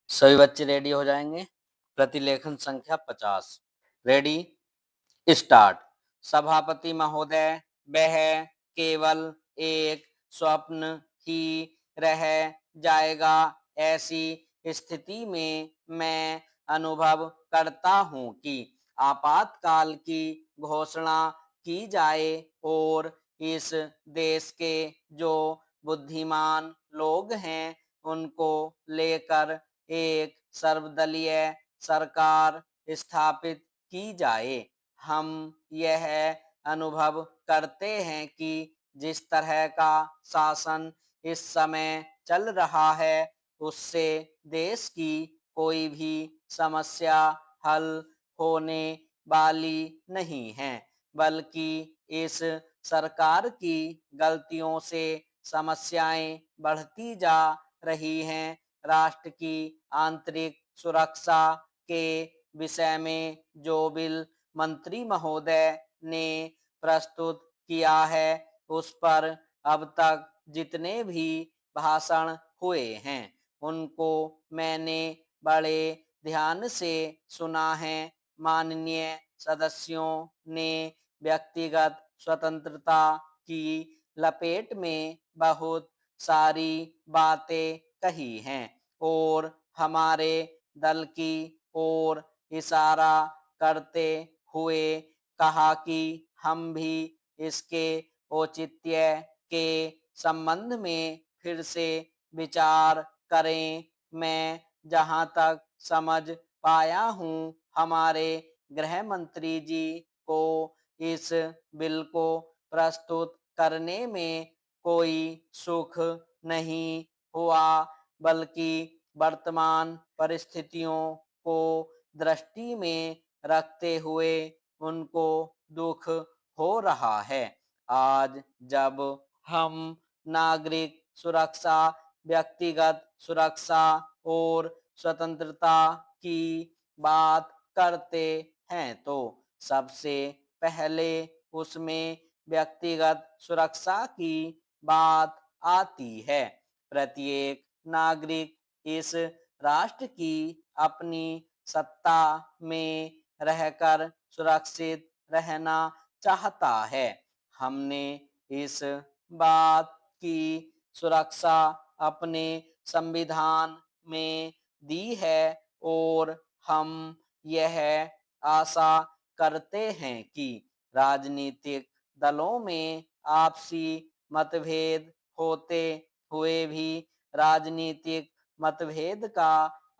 सभी बच्चे रेडी हो जाएंगे। प्रतिलेखन संख्या 50। Ready, start. सभापति महोदय, वह केवल एक स्वप्न ही रह जाएगा। ऐसी स्थिति में मैं अनुभव करता हूँ कि आपातकाल की घोषणा की जाए और इस देश के जो बुद्धिमान लोग हैं उनको लेकर एक सर्वदलीय सरकार स्थापित की जाए। हम यह अनुभव करते हैं कि जिस तरह का शासन इस समय चल रहा है उससे देश की कोई भी समस्या हल होने वाली नहीं है, बल्कि इस सरकार की गलतियों से समस्याएं बढ़ती जा रही हैं। राष्ट्र की आंतरिक सुरक्षा के विषय में जो बिल मंत्री महोदय ने प्रस्तुत किया है उस पर अब तक जितने भी भाषण हुए हैं उनको मैंने बड़े ध्यान से सुना है। माननीय सदस्यों ने व्यक्तिगत स्वतंत्रता की लपेट में बहुत सारी बातें कही हैं और हमारे दल की ओर इशारा करते हुए कहा कि हम भी इसके औचित्य के संबंध में फिर से विचार करें। मैं जहां तक समझ पाया हूं हमारे गृह मंत्री जी को इस बिल को प्रस्तुत करने में कोई सुख नहीं हुआ, बल्कि वर्तमान परिस्थितियों को दृष्टि में रखते हुए उनको दुख हो रहा है। आज जब हम नागरिक सुरक्षा, व्यक्तिगत सुरक्षा और स्वतंत्रता की बात करते हैं तो सबसे पहले उसमें व्यक्तिगत सुरक्षा की बात आती है। प्रत्येक नागरिक इस राष्ट्र की अपनी सत्ता में रहकर सुरक्षित रहना चाहता है। हमने इस बात की सुरक्षा अपने संविधान में दी है और हम यह आशा करते हैं कि राजनीतिक दलों में आपसी मतभेद होते हुए भी राजनीतिक मतभेद का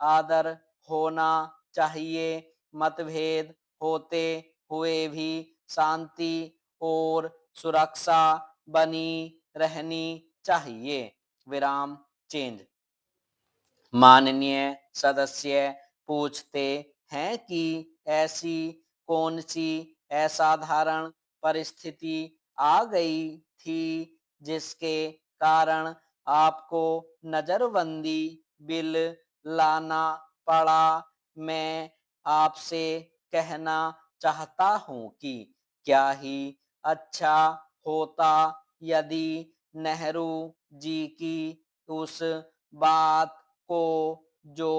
आदर होना चाहिए। मतभेद होते हुए भी शांति और सुरक्षा बनी रहनी चाहिए। विराम चेंज। माननीय सदस्य पूछते हैं कि ऐसी कौन सी असाधारण परिस्थिति आ गई थी जिसके कारण आपको नजरबंदी बिल लाना पड़ा। मैं आपसे कहना चाहता हूं कि क्या ही अच्छा होता यदि नेहरू जी की उस बात को जो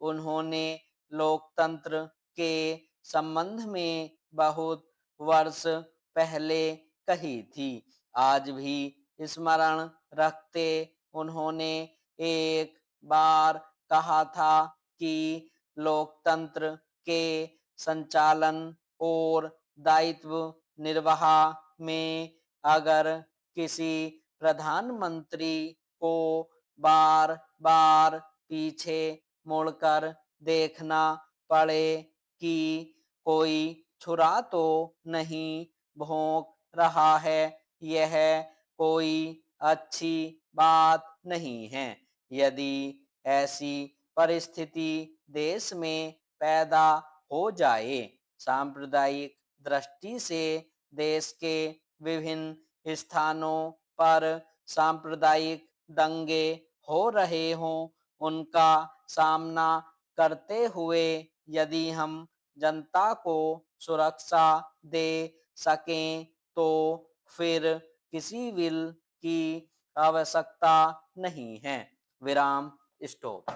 उन्होंने लोकतंत्र के संबंध में बहुत वर्ष पहले कही थी आज भी स्मरण रखते। उन्होंने एक बार कहा था कि लोकतंत्र के संचालन और दायित्व निर्वाह में अगर किसी प्रधानमंत्री को बार बार पीछे मुड़कर देखना पड़े कि कोई छुरा तो नहीं भौंक रहा है, यह कोई अच्छी बात नहीं है। यदि ऐसी परिस्थिति देश में पैदा हो जाए, सांप्रदायिक दृष्टि से देश के विभिन्न स्थानों पर सांप्रदायिक दंगे हो रहे हों, उनका सामना करते हुए यदि हम जनता को सुरक्षा दे सकें तो फिर किसी बिल की आवश्यकता नहीं है। विराम, स्टॉप।